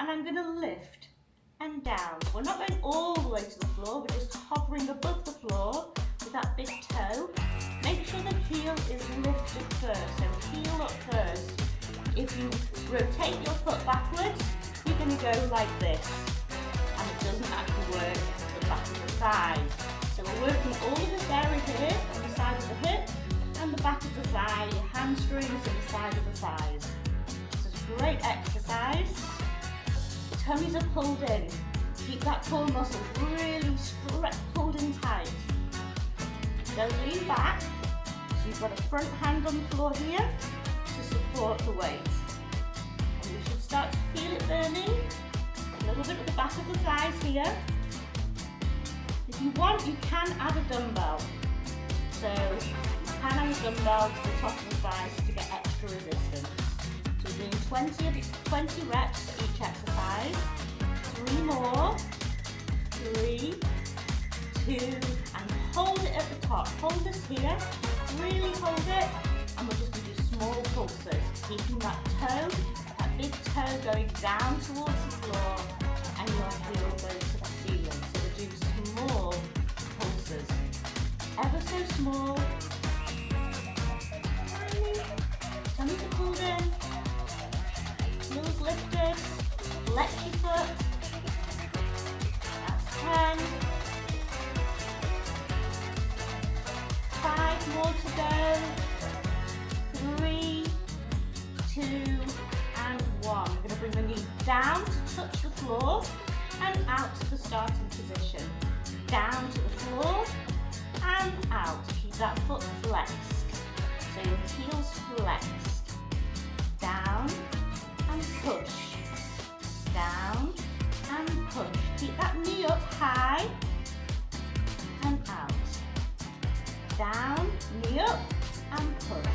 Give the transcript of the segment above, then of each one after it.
and I'm going to lift and down. We're not going all the way to the floor, we're just hovering above the floor with that big toe. Make sure the heel is lifted first, so heel up first. If you rotate your foot backwards, you're going to go like this, and it doesn't actually work the back of the thigh. So we're working all of this area here on the side of the hip and the back of the thigh, your hamstrings and the side of the thighs. This is a great exercise. Tummies are pulled in. Keep that core muscle really pulled in tight. Then lean back. So you've got a front hand on the floor here to support the weight. And you should start to feel it burning. A little bit at the back of the thighs here. If you want, you can add a dumbbell. So you can add a dumbbell to the top of the thighs to get extra resistance. So we're doing 20 reps for each exercise. 3 more. 3, 2, and hold it at the top. Hold this here. Really hold it. And we're just going to do small pulses. Keeping that toe, that big toe going down towards the floor, and your heel goes to the ceiling. So we're doing small pulses. Ever so small. Tummies are pulled in. Heels lifted. Flex your foot. That's 10. 5 more to go. 3, 2, and 1. We're going to bring the knee down to touch the floor and out to the starting position. Down to the floor and out. Keep that foot flexed. So your heels flexed. Down and push. Down and push. Keep that knee up high and out. Down, knee up and push.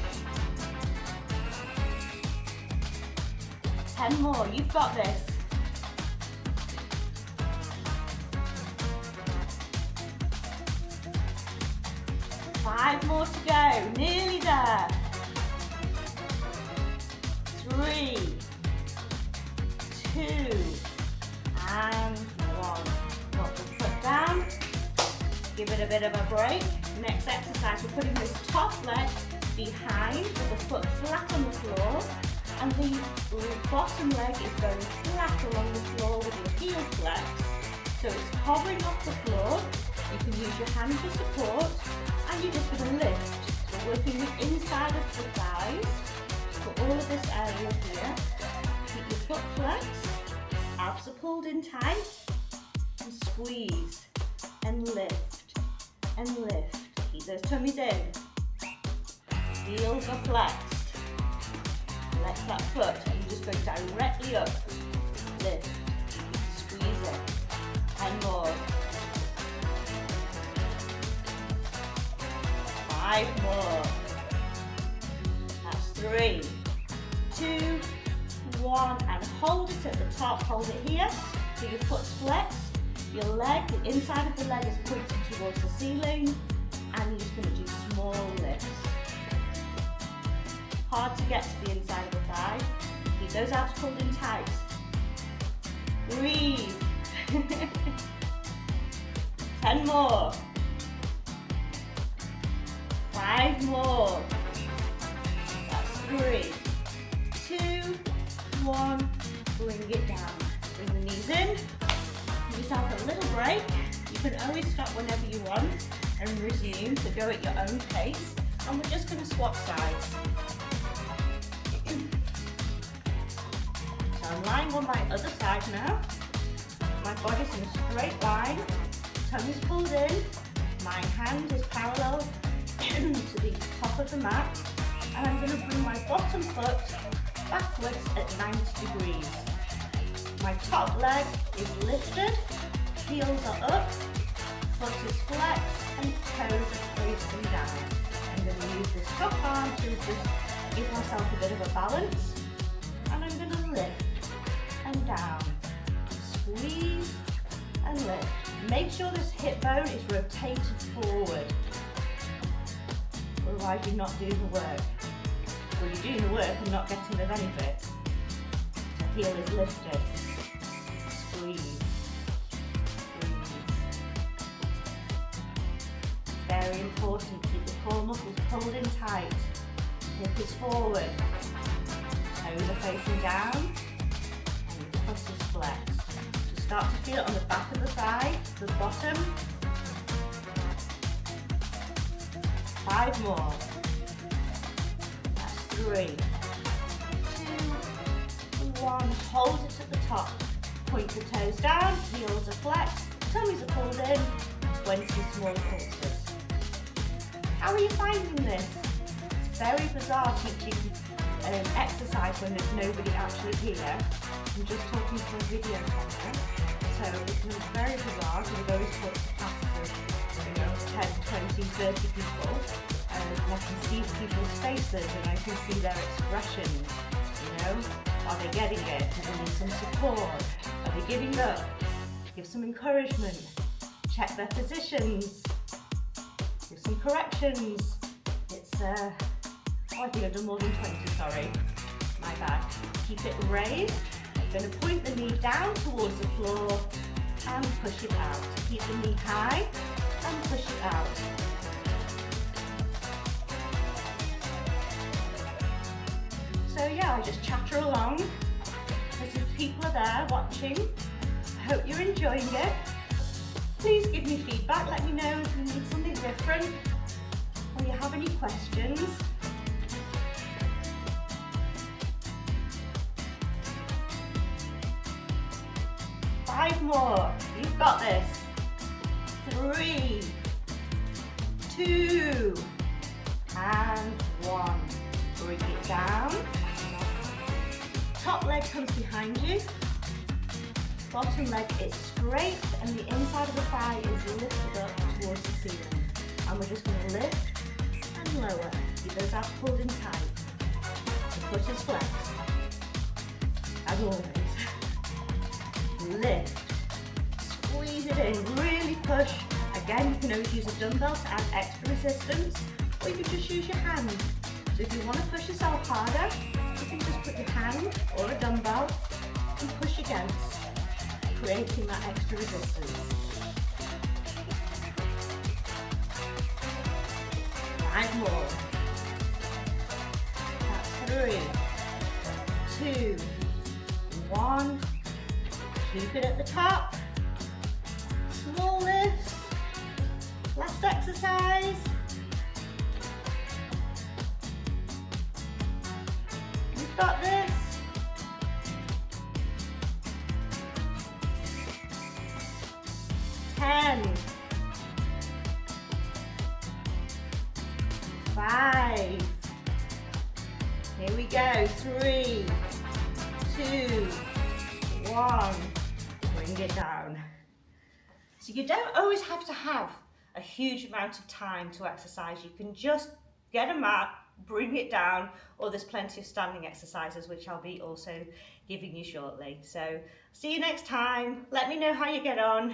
10 more, you've got this. 5 more to go, nearly there. 3, 2, and 1. Drop the foot down, give it a bit of a break. Next exercise, we're putting this top leg behind with the foot flat on the floor, and the bottom leg is going flat along the floor with your heel flexed. So it's hovering off the floor. You can use your hand for support, and you're just going to lift. So we're working the inside of the thighs for all of this area here. Keep your foot flexed, abs are pulled in tight, and squeeze, and lift, and lift. Keep those tummies in. Heels are flexed. Flex that foot, and you just go directly up. Lift, squeeze it, and more. 5 more. That's 3, 2, 1, and hold it at the top. Hold it here. So your foot's flexed. Your leg, the inside of the leg is pointing towards the ceiling, and you're just going to do small lifts. Hard to get to the inside of the thigh. Keep those abs pulled in tight. Breathe. 10 more. 5 more. That's 3, 2, 1. Bring it down. Bring the knees in. Give yourself a little break. You can always stop whenever you want and resume, so go at your own pace. And we're just going to swap sides. So I'm lying on my other side now. My body's in a straight line. Tummy's pulled in. My hand is parallel to the top of the mat. And I'm going to bring my bottom foot backwards at 90 degrees. My top leg is lifted. Heels are up. Foot is flexed and toes are facing down. I'm going to use this top arm to just give myself a bit of a balance. And I'm going to lift and down. Squeeze and lift. Make sure this hip bone is rotated forward. Otherwise you're not doing the work. Well, you're doing the work and not getting the benefit. The heel is lifted. breathe. Very important, keep the core muscles pulled in tight. Hip is forward. Toes are facing down. And your foot is flexed. So start to feel it on the back of the thigh, the bottom. 5 more. That's 3, 2, 1. Hold it at the top. Point the toes down, heels are flexed, tummies are pulled in. 20 small pulses. How are you finding this? It's very bizarre teaching exercise when there's nobody actually here. I'm just talking to a video camera, so it becomes very bizarre because we've always taught classes of 10, 20, 30 people, and I can see people's faces and I can see their expressions, Are they getting it? Do they need some support? Are they giving up? Give some encouragement. Check their positions. Give some corrections. It's, I think I've done more than 20, sorry. My bad. Keep it raised. I'm going to point the knee down towards the floor and push it out. Keep the knee high and push it out. So yeah, I just chatter along. As if people are there watching. I hope you're enjoying it. Please give me feedback. Let me know if you need something different or you have any questions. Five more. You've got this. 3, 2, and 1. Bring it down. Top leg comes behind you. Bottom leg is straight and the inside of the thigh is lifted up towards the ceiling. And we're just going to lift and lower. Keep those abs pulled in tight. The foot is flexed. As always. Lift. Squeeze it in. Really push. Again, you can always use a dumbbell to add extra resistance, or you can just use your hand. So if you want to push yourself harder, you can just put your hand or a dumbbell and push against, creating that extra resistance. 5 more. That's 3, 2, 1. Keep it at the top. Small lifts. Last exercise. You've got this. 10, 5, here we go, 3, 2, 1, bring it down. So you don't always have to have a huge amount of time to exercise. You can just get a mat, bring it down, or there's plenty of standing exercises which I'll be also giving you shortly. So see you next time. Let me know how you get on.